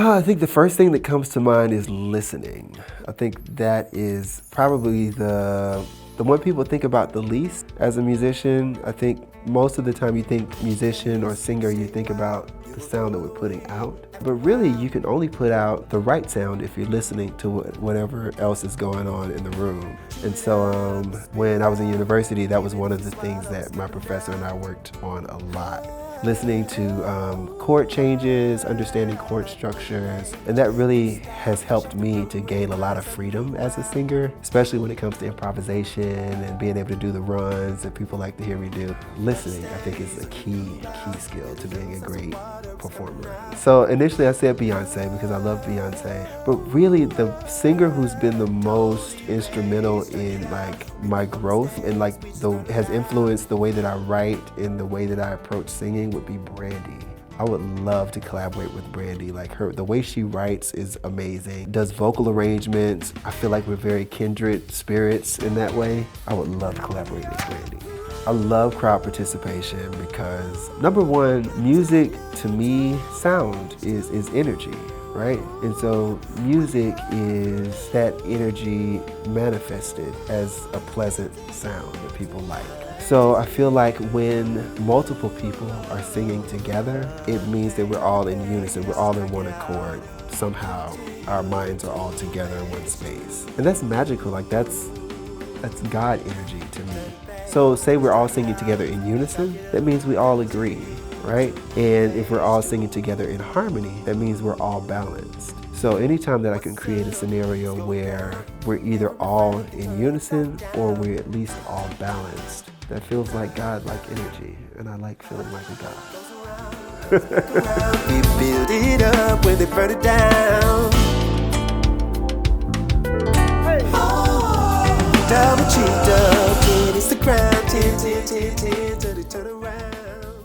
I think the first thing that comes to mind is listening. I think that is probably the one people think about the least as a musician. I think most of the time you think musician or singer, you think about the sound that we're putting out. But really, you can only put out the right sound if you're listening to whatever else is going on in the room. And so when I was in university, that was one of the things that my professor and I worked on a lot. Listening to chord changes, understanding chord structures, and that really has helped me to gain a lot of freedom as a singer, especially when it comes to improvisation and being able to do the runs that people like to hear me do. Listening, I think, is a key skill to being a great performer. So initially I said Beyonce because I love Beyonce, but really the singer who's been the most instrumental in like my growth and like has influenced the way that I write and the way that I approach singing would be Brandy. I would love to collaborate with Brandy. Like the way she writes is amazing. Does vocal arrangements. I feel like we're very kindred spirits in that way. I would love to collaborate with Brandy. I love crowd participation because number one, music to me, sound is energy, right? And so music is that energy manifested as a pleasant sound that people like. So I feel like when multiple people are singing together, it means that we're all in unison, we're all in one accord. Somehow our minds are all together in one space. And that's magical, like that's God energy to me. So say we're all singing together in unison, that means we all agree, right? And if we're all singing together in harmony, that means we're all balanced. So anytime that I can create a scenario where we're either all in unison or we're at least all balanced, that feels like God-like energy, and I like feeling like a God. We build it up when they burn it down. Double cheeked up, it's the crown, till they turn around.